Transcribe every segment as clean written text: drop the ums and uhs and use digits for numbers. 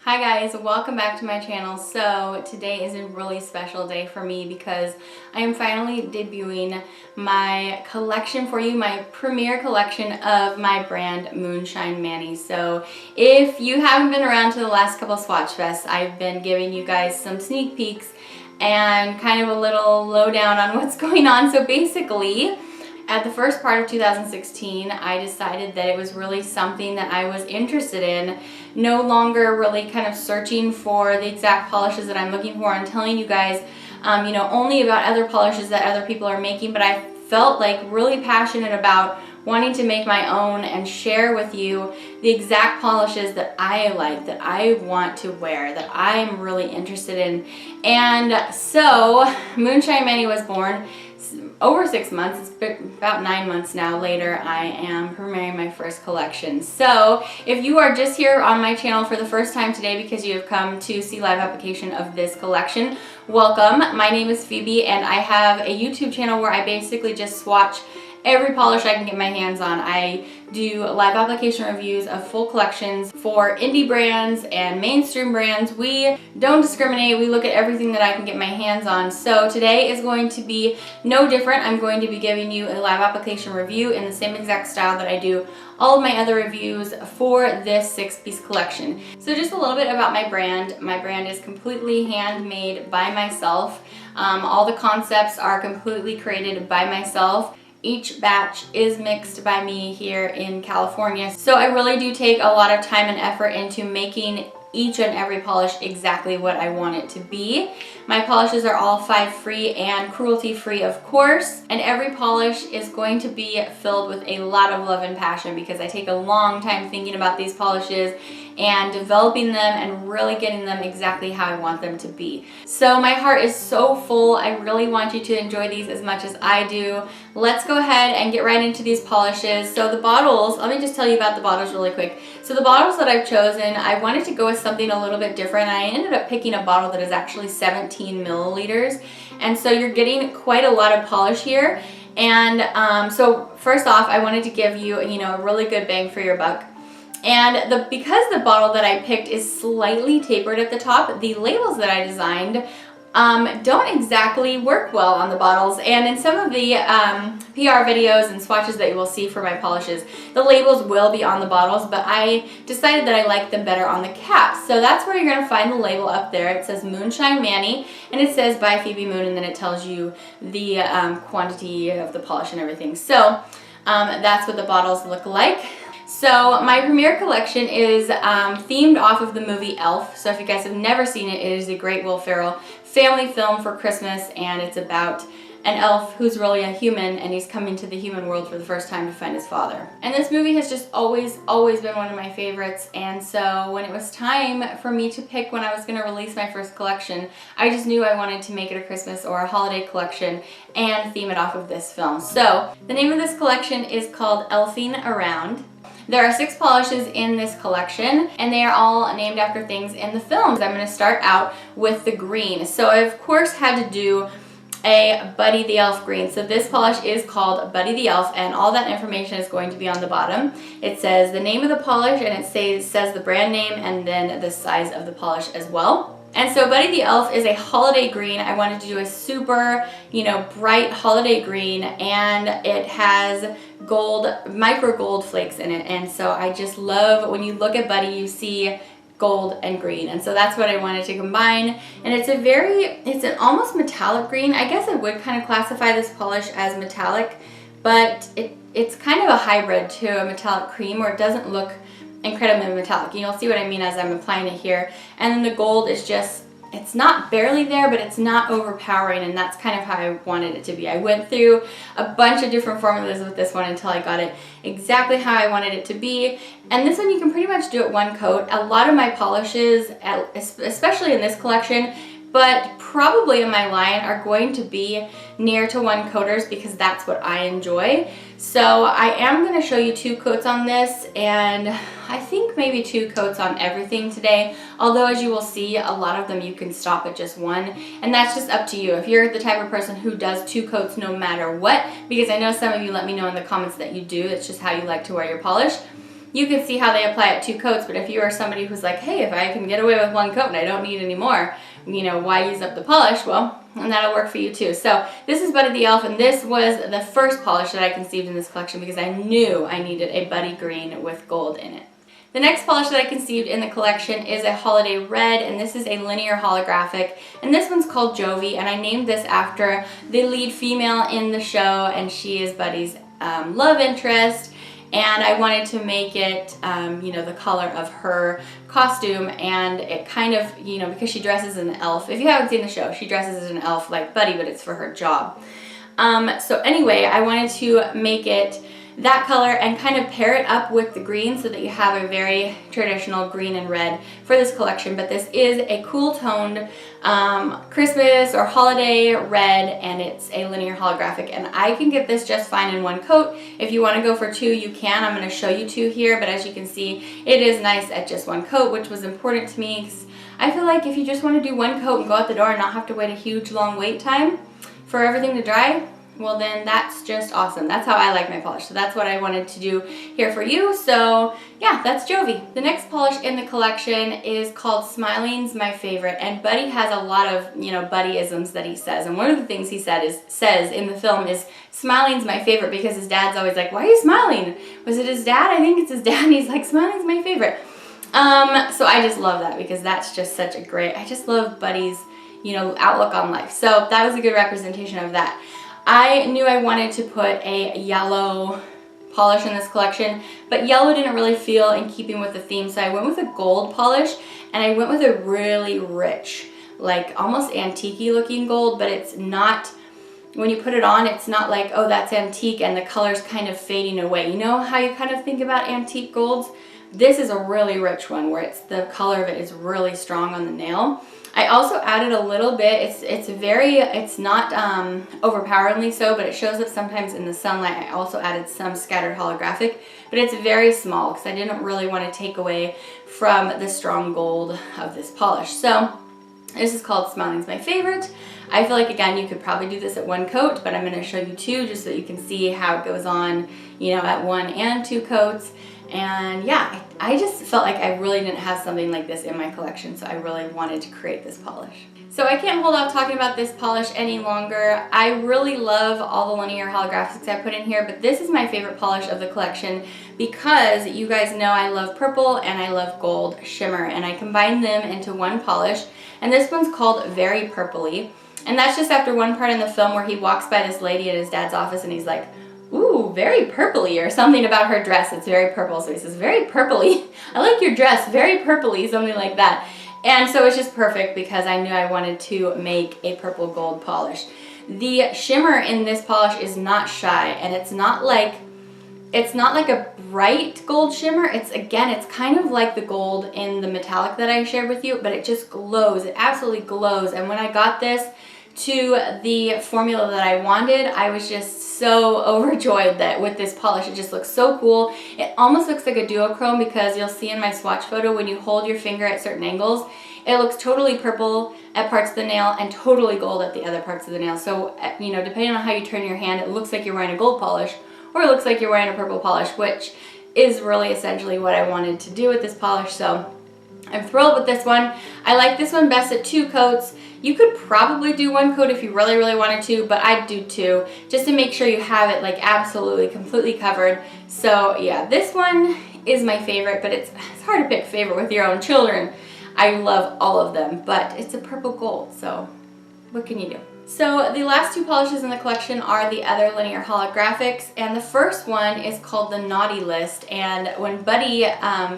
Hi guys, welcome back to my channel. So today is a really special day for me because I am finally debuting my collection for you, my premiere collection of my brand Moonshine Manny. So if you haven't been around to the last couple of Swatchfests, I've been giving you guys some sneak peeks and kind of a little lowdown on what's going on. So basically, at the first part of 2016, I decided that it was really something that I was interested in, no longer really kind of searching for the exact polishes that I'm looking for and telling you guys, only about other polishes that other people are making, but I felt like really passionate about wanting to make my own and share with you the exact polishes that I like, that I want to wear, that I'm really interested in. And so Moonshine Manny was born over 6 months. It's been about 9 months now later. I am premiering my first collection. So if you are just here on my channel for the first time today because you have come to see live application of this collection, welcome. My name is Phoebe and I have a YouTube channel where I basically just swatch every polish I can get my hands on. I do live application reviews of full collections for indie brands and mainstream brands. We don't discriminate. We look at everything that I can get my hands on. So today is going to be no different. I'm going to be giving you a live application review in the same exact style that I do all of my other reviews for this 6-piece collection. So just a little bit about my brand. My brand is completely handmade by myself. All the concepts are completely created by myself. Each batch is mixed by me here in California. So I really do take a lot of time and effort into making each and every polish exactly what I want it to be. My polishes are all 5-free and cruelty-free, of course, and every polish is going to be filled with a lot of love and passion because I take a long time thinking about these polishes and developing them and really getting them exactly how I want them to be. So my heart is so full. I really want you to enjoy these as much as I do. Let's go ahead and get right into these polishes. So the bottles, let me just tell you about the bottles really quick. So the bottles that I've chosen, I wanted to go with something a little bit different. I ended up picking a bottle that is actually 17 milliliters. And so you're getting quite a lot of polish here. And so first off, I wanted to give you, a really good bang for your buck. And because the bottle that I picked is slightly tapered at the top, the labels that I designed don't exactly work well on the bottles. And in some of the PR videos and swatches that you will see for my polishes, the labels will be on the bottles, but I decided that I like them better on the caps. So that's where you're going to find the label up there. It says Moonshine Manny, and it says by Phoebe Moon, and then it tells you the quantity of the polish and everything. So that's what the bottles look like. So my premiere collection is themed off of the movie Elf. So if you guys have never seen it, it is a great Will Ferrell family film for Christmas, and it's about an elf who's really a human and he's coming to the human world for the first time to find his father. And this movie has just always been one of my favorites, and so when it was time for me to pick when I was going to release my first collection, I just knew I wanted to make it a Christmas or a holiday collection and theme it off of this film. So the name of this collection is called Elfing Around. There are 6 polishes in this collection, and they are all named after things in the films. I'm going to start out with the green. So I, of course, had to do a Buddy the Elf green. So this polish is called Buddy the Elf, and all that information is going to be on the bottom. It says the name of the polish, and it says the brand name, and then the size of the polish as well. And so Buddy the Elf is a holiday green. I wanted to do a super, bright holiday green, and it has micro gold flakes in it. And so I just love, when you look at Buddy, you see gold and green. And so that's what I wanted to combine. And it's an almost metallic green. I guess I would kind of classify this polish as metallic, but it's kind of a hybrid to a metallic cream, where it doesn't look incredibly metallic. You'll see what I mean as I'm applying it here. And then the gold is just, it's not barely there, but it's not overpowering, and that's kind of how I wanted it to be. I went through a bunch of different formulas with this one until I got it exactly how I wanted it to be. And this one you can pretty much do it one coat. A lot of my polishes, especially in this collection, but probably in my line, are going to be near to 1 coaters because that's what I enjoy. So I am going to show you 2 coats on this, and I think maybe 2 coats on everything today. Although, as you will see, a lot of them you can stop at just 1, and that's just up to you. If you're the type of person who does 2 coats no matter what, because I know some of you let me know in the comments that you do, it's just how you like to wear your polish. you can see how they apply it 2 coats, but if you are somebody who's like, hey, if I can get away with 1 coat and I don't need any more, you know, why use up the polish? Well, and that'll work for you too. So this is Buddy the Elf, and this was the first polish that I conceived in this collection because I knew I needed a Buddy green with gold in it. The next polish that I conceived in the collection is a Holiday Red, and this is a linear holographic, and this one's called Jovie, and I named this after the lead female in the show, and she is Buddy's love interest, and I wanted to make it, you know, the color of her costume, and it kind of, you know, because she dresses as an elf. If you haven't seen the show, she dresses as an elf like Buddy, but it's for her job. So anyway, I wanted to make it that color and kind of pair it up with the green so that you have a very traditional green and red for this collection. But this is a cool toned Christmas or holiday red, and it's a linear holographic, and I can get this just fine in 1 coat. If you want to go for 2, you can. I'm going to show you 2 here, but as you can see, it is nice at just 1 coat, which was important to me because I feel like if you just want to do 1 coat and go out the door and not have to wait a huge long wait time for everything to dry, well then that's just awesome. That's how I like my polish. So that's what I wanted to do here for you. So yeah, that's Jovie. The next polish in the collection is called Smiling's My Favorite, and Buddy has a lot of, you know, Buddy-isms that he says, and one of the things he says in the film is Smiling's my favorite, because his dad's always like, why are you smiling? Was it his dad? I think it's his dad, and he's like, Smiling's my favorite. So I just love that because that's just such a great, I just love Buddy's, you know, outlook on life. So that was a good representation of that. I knew I wanted to put a yellow polish in this collection, but yellow didn't really feel in keeping with the theme, so I went with a gold polish, and I went with a really rich, like almost antique-y looking gold, but it's not, when you put it on, it's not like, oh, that's antique and the color's kind of fading away. You know how you kind of think about antique golds? This is a really rich one where it's, the color of it is really strong on the nail. I also added a little bit, it's not overpoweringly so, but it shows up sometimes in the sunlight. I also added some scattered holographic, but it's very small because I didn't really want to take away from the strong gold of this polish. So this is called Smiling's My Favorite. I feel like, again, you could probably do this at 1 coat, but I'm going to show you 2 just so you can see how it goes on, you know, at 1 and 2 coats. And yeah, I just felt like I really didn't have something like this in my collection, so I really wanted to create this polish. So I can't hold off talking about this polish any longer. I really love all the linear holographics I put in here, but this is my favorite polish of the collection because you guys know I love purple and I love gold shimmer, and I combined them into 1 polish, and this one's called Very Purpley. And that's just after one part in the film where he walks by this lady at his dad's office and he's like, ooh, very purpley, or something about her dress. It's very purple, so he says, very purpley. I like your dress, very purpley, something like that. And so it's just perfect because I knew I wanted to make a purple gold polish. The shimmer in this polish is not shy, and it's not like a bright gold shimmer. It's kind of like the gold in the metallic that I shared with you, but it just glows. It absolutely glows. And when I got this to the formula that I wanted, I was just so overjoyed that with this polish, it just looks so cool. It almost looks like a duochrome because you'll see in my swatch photo when you hold your finger at certain angles, it looks totally purple at parts of the nail and totally gold at the other parts of the nail. So, you know, depending on how you turn your hand, it looks like you're wearing a gold polish or it looks like you're wearing a purple polish, which is really essentially what I wanted to do with this polish. So I'm thrilled with this one. I like this one best at 2 coats. You could probably do 1 coat if you really, really wanted to, but I'd do 2 just to make sure you have it like absolutely completely covered. So yeah, this one is my favorite, but it's hard to pick favorite with your own children. I love all of them, but it's a purple gold, so what can you do? So the last 2 polishes in the collection are the other linear holographics, and the first one is called the Naughty List. And when Buddy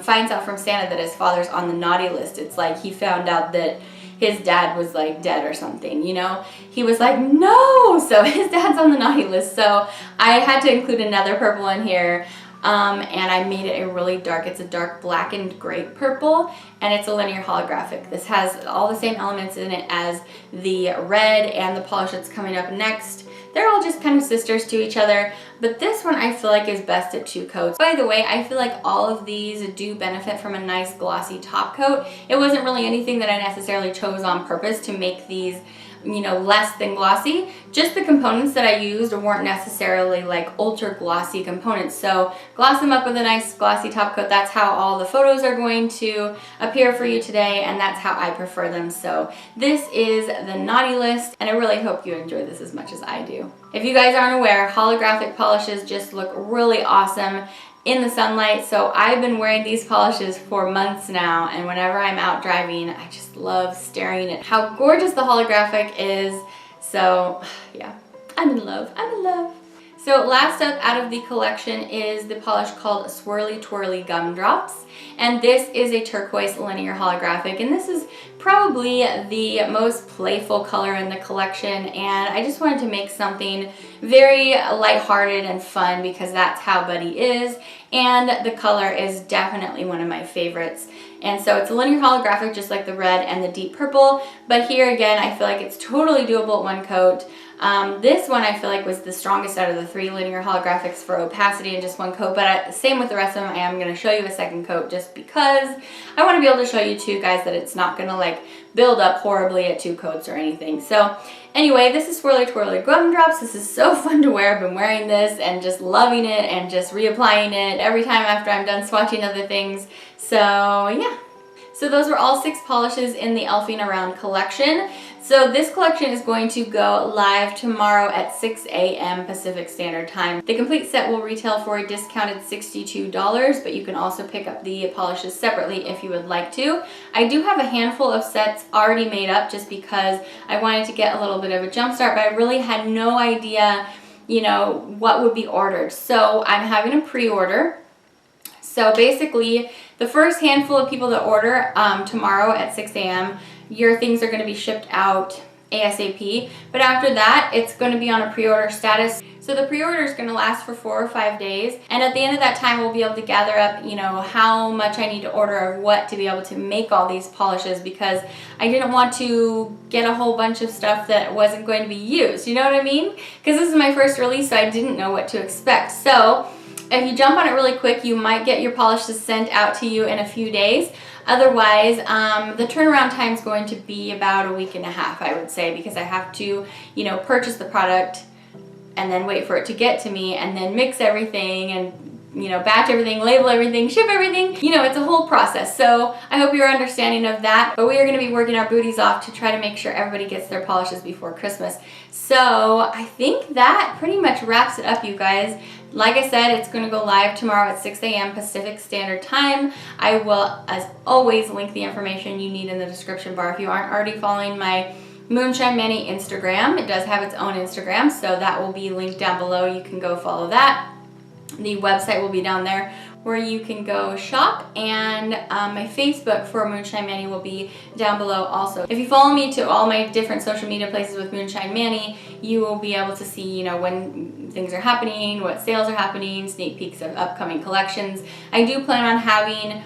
finds out from Santa that his father's on the naughty list, it's like he found out that his dad was like dead or something, you know? He was like, no! So his dad's on the naughty list. So I had to include another purple in here. And I made it a really dark, it's a dark black and grape purple, and it's a linear holographic. This has all the same elements in it as the red and the polish that's coming up next. They're all just kind of sisters to each other, but this one I feel like is best at 2 coats. By the way, I feel like all of these do benefit from a nice glossy top coat. It wasn't really anything that I necessarily chose on purpose to make these you know, less than glossy. Just the components that I used weren't necessarily like ultra glossy components. So gloss them up with a nice glossy top coat. That's how all the photos are going to appear for you today, and that's how I prefer them. So this is the naughty list, and I really hope you enjoy this as much as I do. If you guys aren't aware, holographic polishes just look really awesome in the sunlight. So I've been wearing these polishes for months now, and whenever I'm out driving, I just love staring at how gorgeous the holographic is. So yeah, I'm in love, I'm in love. So last up out of the collection is the polish called Swirly Twirly Gumdrops. And this is a turquoise linear holographic, and this is probably the most playful color in the collection, and I just wanted to make something very lighthearted and fun because that's how Buddy is, and the color is definitely one of my favorites. And so it's a linear holographic just like the red and the deep purple, but here again I feel like it's totally doable at one coat. This one I feel like was the strongest out of the 3 linear holographics for opacity in just one coat, but same with the rest of them. I am going to show you a second coat just because I want to be able to show you too, guys, that it's not going to like build up horribly at 2 coats or anything. So anyway, this is Swirly Twirly Gumdrops. This is so fun to wear. I've been wearing this and just loving it and just reapplying it every time after I'm done swatching other things. So yeah. So those were all 6 polishes in the Elfing Around collection. So this collection is going to go live tomorrow at 6 a.m. Pacific Standard Time. The complete set will retail for a discounted $62, but you can also pick up the polishes separately if you would like to. I do have a handful of sets already made up just because I wanted to get a little bit of a jump start, but I really had no idea, you know, what would be ordered. So I'm having a pre-order. So basically, the first handful of people that order tomorrow at 6 a.m., your things are going to be shipped out ASAP. But after that, it's going to be on a pre-order status. So the pre-order is going to last for 4 or 5 days. And at the end of that time, we'll be able to gather up, you know, how much I need to order of what to be able to make all these polishes, because I didn't want to get a whole bunch of stuff that wasn't going to be used. You know what I mean? Because this is my first release, so I didn't know what to expect. So if you jump on it really quick, you might get your polishes sent out to you in a few days. Otherwise, the turnaround time is going to be about a week and a half, I would say, because I have to, you know, purchase the product and then wait for it to get to me and then mix everything and, you know, batch everything, label everything, ship everything. You know, it's a whole process. So I hope you're understanding of that. But we are going to be working our booties off to try to make sure everybody gets their polishes before Christmas. So I think that pretty much wraps it up, you guys. Like I said, it's going to go live tomorrow at 6 a.m. Pacific Standard Time. I will, as always, link the information you need in the description bar. If you aren't already following my Moonshine Manny Instagram, it does have its own Instagram, so that will be linked down below. You can go follow that. The website will be down there where you can go shop, and my Facebook for Moonshine Manny will be down below also. If you follow me to all my different social media places with Moonshine Manny, you will be able to see, you know, when things are happening, what sales are happening, sneak peeks of upcoming collections. I do plan on having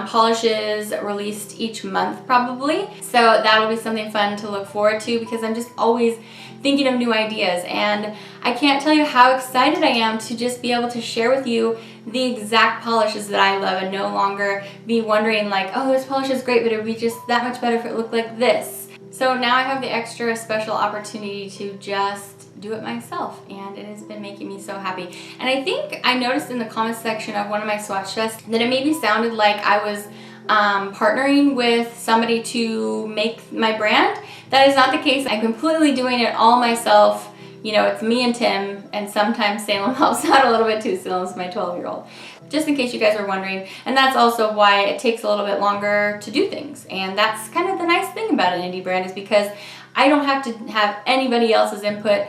polishes released each month probably, so that'll be something fun to look forward to because I'm just always thinking of new ideas, and I can't tell you how excited I am to just be able to share with you the exact polishes that I love and no longer be wondering like, oh, this polish is great, but it would be just that much better if it looked like this. So now I have the extra special opportunity to just do it myself, and it has been making me so happy. And I think I noticed in the comments section of one of my Swatchfests that it maybe sounded like I was partnering with somebody to make my brand. That is not the case. I'm completely doing it all myself. You know, it's me and Tim, and sometimes Salem helps out a little bit too. Salem's my 12-year-old. Just in case you guys were wondering. And that's also why it takes a little bit longer to do things. And that's kind of the nice thing about an indie brand, is because I don't have to have anybody else's input.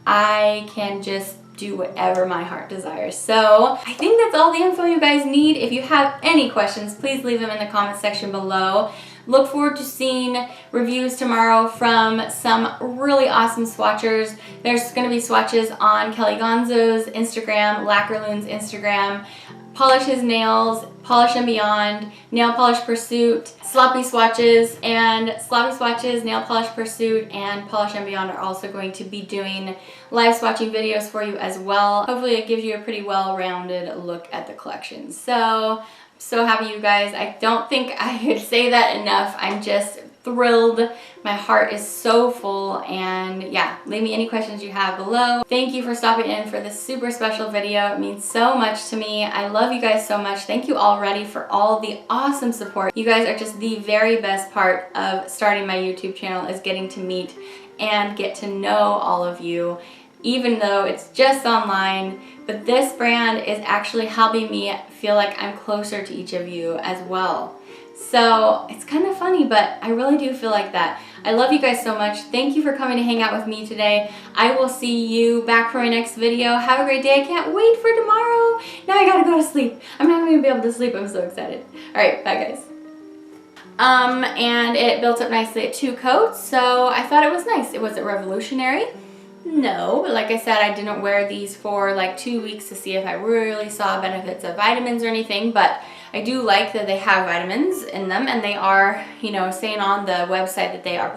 I can just do whatever my heart desires. So I think that's all the info you guys need. If you have any questions, please leave them in the comment section below. Look forward to seeing reviews tomorrow from some really awesome swatchers. There's going to be swatches on Kelly Gonzo's Instagram, Lacquerloon's Instagram, Polish His Nails, Polish and Beyond, Nail Polish Pursuit, Sloppy Swatches, and Sloppy Swatches, Nail Polish Pursuit, and Polish and Beyond are also going to be doing live swatching videos for you as well. Hopefully it gives you a pretty well-rounded look at the collection. So happy, you guys. I don't think I could say that enough. I'm just thrilled. My heart is so full, and yeah, leave me any questions you have below. Thank you for stopping in for this super special video. It means so much to me. I love you guys so much. Thank you already for all the awesome support. You guys are just the very best part of starting my YouTube channel, is getting to meet and get to know all of you, even though it's just online. But this brand is actually helping me feel like I'm closer to each of you as well. So it's kind of funny, but I really do feel like that. I love you guys so much. Thank you for coming to hang out with me today. I will see you back for my next video. Have a great day. I can't wait for tomorrow. Now I gotta go to sleep. I'm not gonna be able to sleep. I'm so excited. All right, bye guys. And it built up nicely at 2 coats, so I thought it was nice. It wasn't revolutionary. No, but like I said, I didn't wear these for like 2 weeks to see if I really saw benefits of vitamins or anything, but I do like that they have vitamins in them, and they are, you know, saying on the website that they are